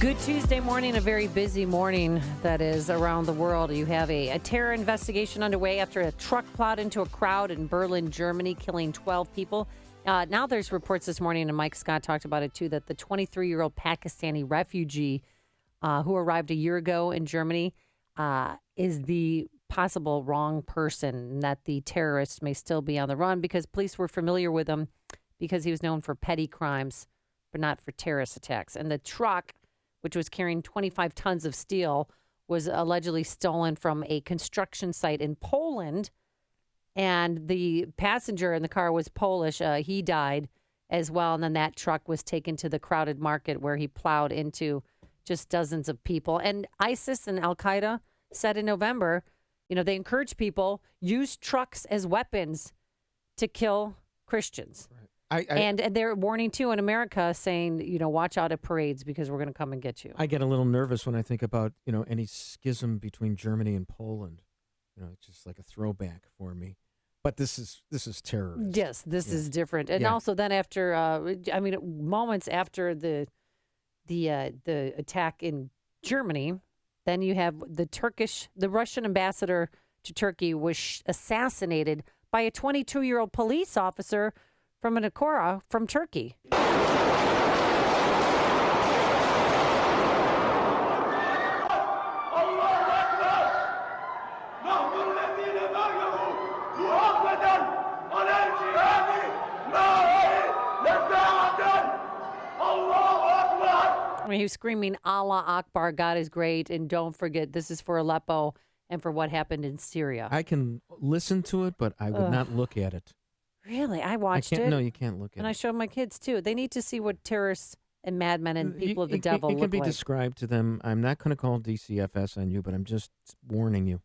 Good Tuesday morning, a very busy morning that is around the world. You have a terror investigation underway after a truck plowed into a crowd in Berlin, Germany, killing 12 people. Now there's reports this morning, and Mike Scott talked about it too, that the 23-year-old Pakistani refugee who arrived a year ago in Germany is the possible wrong person, and that the terrorist may still be on the run because police were familiar with him because he was known for petty crimes, but not for terrorist attacks. And the truck, which was carrying 25 tons of steel, was allegedly stolen from a construction site in Poland. And the passenger in the car was Polish. He died as well. And then that truck was taken to the crowded market where he plowed into just dozens of people. And ISIS and Al-Qaeda said in November, they encourage people, use trucks as weapons to kill Christians. Right. And they're warning, too, in America, saying, watch out at parades because we're going to come and get you. I get a little nervous when I think about, any schism between Germany and Poland. It's just like a throwback for me. But this is terrorism. Yes, this is different. And also then after, moments after the attack in Germany, then you have the Russian ambassador to Turkey was assassinated by a 22-year-old police officer from an Ankara from Turkey. He was screaming, Allah Akbar, God is great, and don't forget, this is for Aleppo and for what happened in Syria. I can listen to it, but I would not look at it. Really? I watched it. No, you can't look at it. And I showed my kids, too. They need to see what terrorists and madmen and people of the devil look like. It can be described to them. I'm not going to call DCFS on you, but I'm just warning you.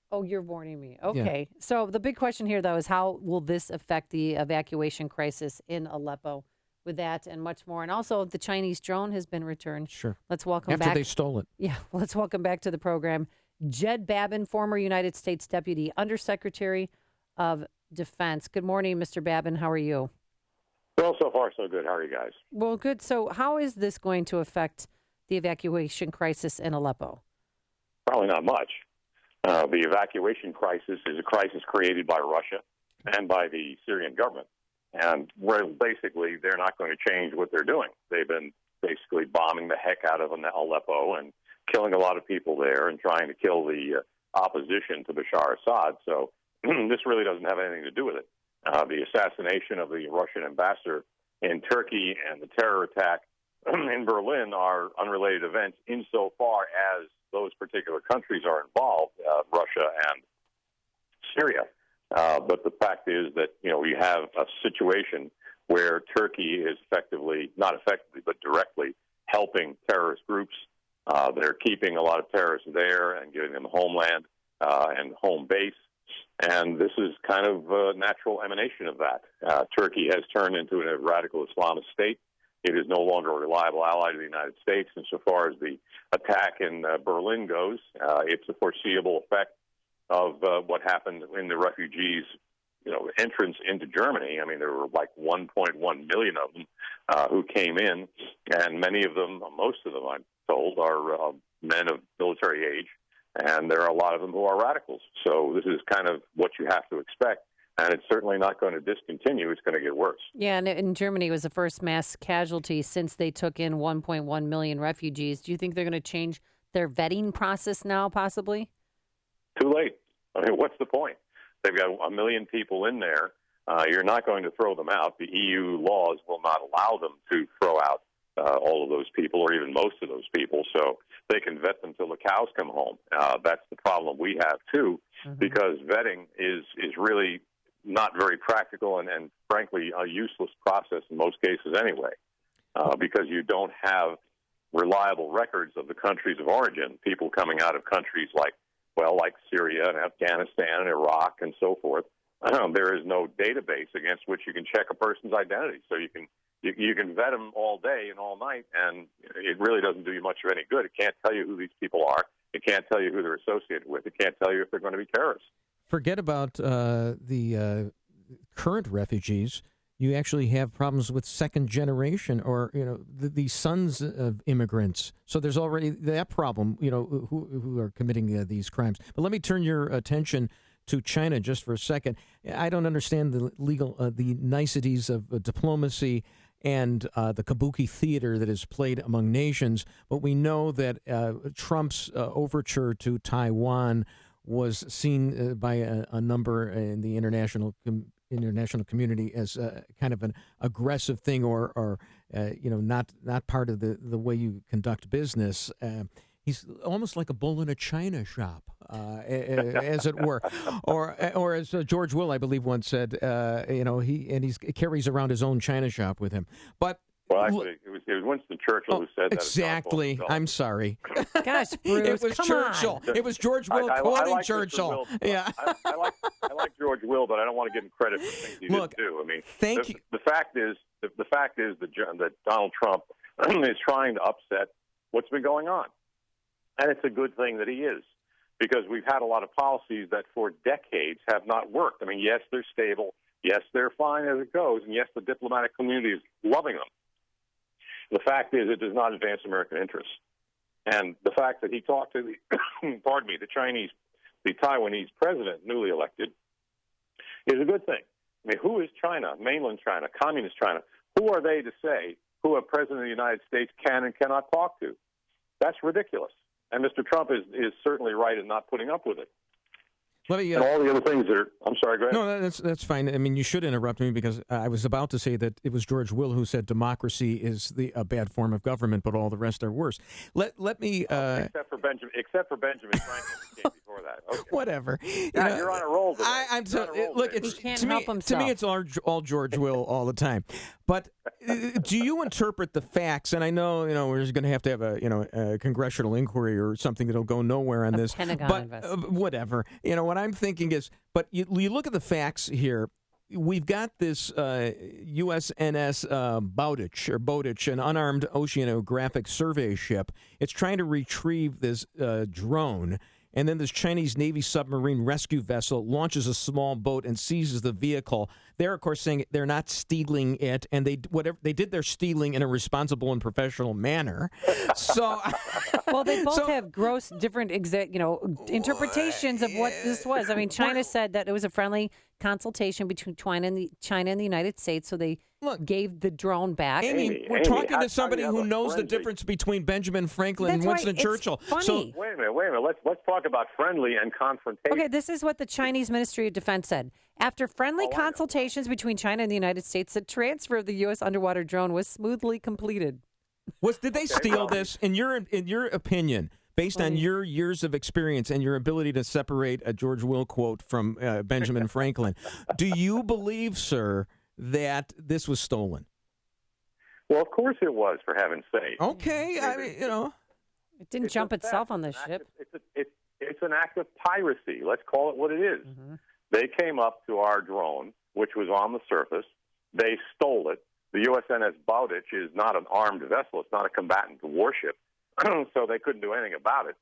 Oh, you're warning me. Okay. Yeah. So the big question here, though, is how will this affect the evacuation crisis in Aleppo? With that and much more. And also, the Chinese drone has been returned. Sure. Let's welcome back. After they stole it. Yeah. Let's welcome back to the program Jed Babbin, former United States Deputy Undersecretary of Defense. Good morning, Mr. Babbin. How are you? Well, so far, so good. How are you guys? Well, good. So how is this going to affect the evacuation crisis in Aleppo? Probably not much. The evacuation crisis is a crisis created by Russia and by the Syrian government. And where basically they're not going to change what they're doing. They've been basically bombing the heck out of Aleppo and killing a lot of people there and trying to kill the opposition to Bashar Assad. So this really doesn't have anything to do with it. The assassination of the Russian ambassador in Turkey and the terror attack in Berlin are unrelated events insofar as those particular countries are involved, Russia and Syria. But the fact is that, we have a situation where Turkey is not effectively, but directly helping terrorist groups. They're keeping a lot of terrorists there and giving them homeland and home base. And this is kind of a natural emanation of that. Turkey has turned into a radical Islamist state. It is no longer a reliable ally to the United States. And so far as the attack in Berlin goes, it's a foreseeable effect of what happened in the refugees, entrance into Germany. I mean, there were like 1.1 million of them who came in, and many of them, most of them, I'm told, are men of military age, and there are a lot of them who are radicals. So this is kind of what you have to expect, and it's certainly not going to discontinue. It's going to get worse. Yeah, and in Germany, it was the first mass casualty since they took in 1.1 million refugees. Do you think they're going to change their vetting process now, possibly? Too late. I mean, what's the point? They've got 1 million people in there. You're not going to throw them out. The EU laws will not allow them to throw out all of those people or even most of those people. So they can vet them till the cows come home. That's the problem we have, too, because vetting is really not very practical and frankly, a useless process in most cases anyway, because you don't have reliable records of the countries of origin, people coming out of countries like Syria and Afghanistan and Iraq and so forth. There is no database against which you can check a person's identity. So you can vet them all day and all night, and it really doesn't do you much of any good. It can't tell you who these people are. It can't tell you who they're associated with. It can't tell you if they're going to be terrorists. Forget about the current refugees. you actually have problems with second generation or, the sons of immigrants. So there's already that problem, who are committing these crimes. But let me turn your attention to China just for a second. I don't understand the niceties of diplomacy and the kabuki theater that is played among nations, but we know that Trump's overture to Taiwan was seen by a number in the international community as kind of an aggressive thing, or not part of the way you conduct business. He's almost like a bull in a china shop, as it were, or as George Will, I believe, once said. He carries around his own china shop with him. But well, actually, it was Winston Churchill who said that. Exactly. I'm sorry. Gosh, Bruce, it was Churchill. On. It was George Will quoting like Churchill. Yeah. I like George Will, but I don't want to give him credit for things he didn't do. I mean, thank you. The fact is that Donald Trump is trying to upset what's been going on. And it's a good thing that he is, because we've had a lot of policies that for decades have not worked. I mean, yes, they're stable. Yes, they're fine as it goes. And yes, the diplomatic community is loving them. The fact is it does not advance American interests. And the fact that he talked to the Taiwanese president, newly elected, is a good thing. I mean, who is China, mainland China, communist China? Who are they to say who a president of the United States can and cannot talk to? That's ridiculous. And Mr. Trump is certainly right in not putting up with it. And all the other things that are... I'm sorry, go ahead. No, that's fine. I mean, you should interrupt me, because I was about to say that it was George Will who said democracy is a bad form of government, but all the rest are worse. Let me... Except for Benjamin Franklin, who came before that. Okay. Whatever. You're on a roll today. Look, to me, it's all George Will all the time. But do you interpret the facts? And I know, we're just going to have a congressional inquiry or something that'll go nowhere on this. Pentagon investigation. Whatever. What I'm thinking is, but you look at the facts here. We've got this USNS Bowditch, an unarmed oceanographic survey ship. It's trying to retrieve this drone. And then this Chinese Navy submarine rescue vessel launches a small boat and seizes the vehicle. They're, of course, saying they're not stealing it, and they did their stealing in a responsible and professional manner. So, well, they both have gross different interpretations of what this was. I mean, China said that it was a friendly consultation between China and the United States, so they gave the drone back. Amy, we're talking to somebody who knows the difference between Benjamin Franklin and Winston Churchill. Funny. So wait a minute. Let's talk about friendly and confrontation. Okay, this is what the Chinese Ministry of Defense said. After friendly consultations between China and the United States, the transfer of the U.S. underwater drone was smoothly completed. Did they steal this? In your opinion, based on your years of experience and your ability to separate a George Will quote from Benjamin Franklin, do you believe, sir, that this was stolen? Well, of course it was, for heaven's sake. Okay, It didn't jump itself on the ship. It's an act of piracy. Let's call it what it is. Mm-hmm. They came up to our drone, which was on the surface. They stole it. The USNS Bowditch is not an armed vessel. It's not a combatant warship. So they couldn't do anything about it.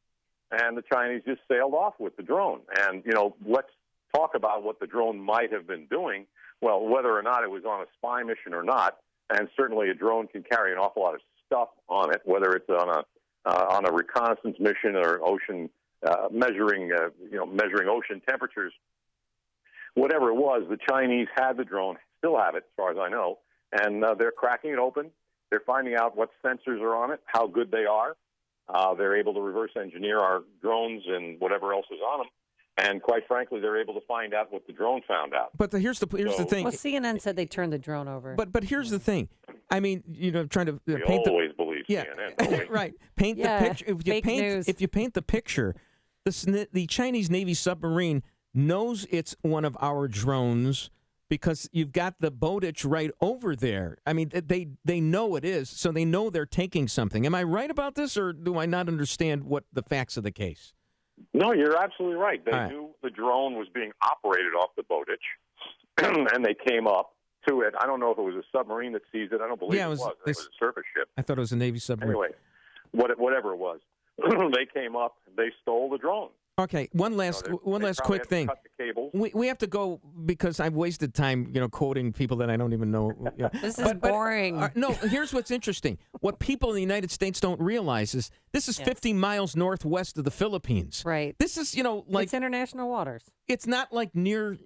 And the Chinese just sailed off with the drone. And, let's talk about what the drone might have been doing. Well, whether or not it was on a spy mission or not, and certainly a drone can carry an awful lot of stuff on it, whether it's on a reconnaissance mission or ocean measuring ocean temperatures. Whatever it was, the Chinese had the drone, still have it, as far as I know, and they're cracking it open. They're finding out what sensors are on it, how good they are. They're able to reverse engineer our drones and whatever else is on them. And quite frankly, they're able to find out what the drone found out. But here's the thing. Well, CNN said they turned the drone over. But here's the thing. I mean, trying to we paint always believe CNN. Don't we? Right. Paint the picture. If you paint the picture, the Chinese Navy submarine knows it's one of our drones because you've got the Bowditch right over there. I mean, they know it is, so they know they're taking something. Am I right about this, or do I not understand what the facts of the case? No, you're absolutely right. They knew the drone was being operated off the Bowditch, and they came up to it. I don't know if it was a submarine that seized it. I don't believe it was. It was a surface ship. I thought it was a Navy submarine. Anyway, whatever it was, they came up, they stole the drone. Okay, one last They quick probably have to thing. cut the cables. We have to go because I've wasted time, quoting people that I don't even know. This is boring. No, here's what's interesting. What people in the United States don't realize is this is 50 miles northwest of the Philippines. Right. This is, it's international waters. It's not like near,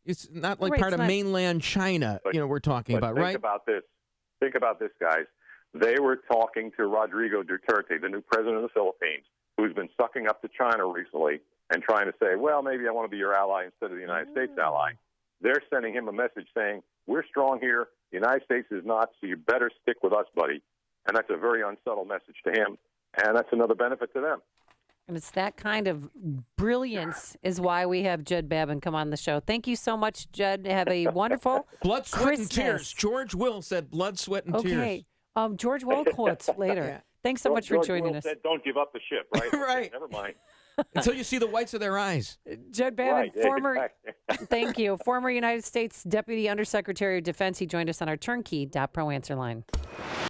it's not like Right, part of mainland China, we're talking about, right? Think about this, guys. They were talking to Rodrigo Duterte, the new president of the Philippines, who's been sucking up to China recently and trying to say, well, maybe I want to be your ally instead of the United States ally. They're sending him a message saying, we're strong here. The United States is not, so you better stick with us, buddy. And that's a very unsubtle message to him, and that's another benefit to them. And it's that kind of brilliance is why we have Judd Babbin come on the show. Thank you so much, Judd. Have a wonderful blood, sweat, Christmas. and tears. George Will said blood, sweat, and tears. Okay. George Will quotes later. Yeah. Thanks so much for joining us. Said, don't give up the ship, right? Right. Okay, never mind. Until you see the whites of their eyes. Judd Babbin, exactly. Thank you, former United States Deputy Undersecretary of Defense. He joined us on our turnkey.pro answer line.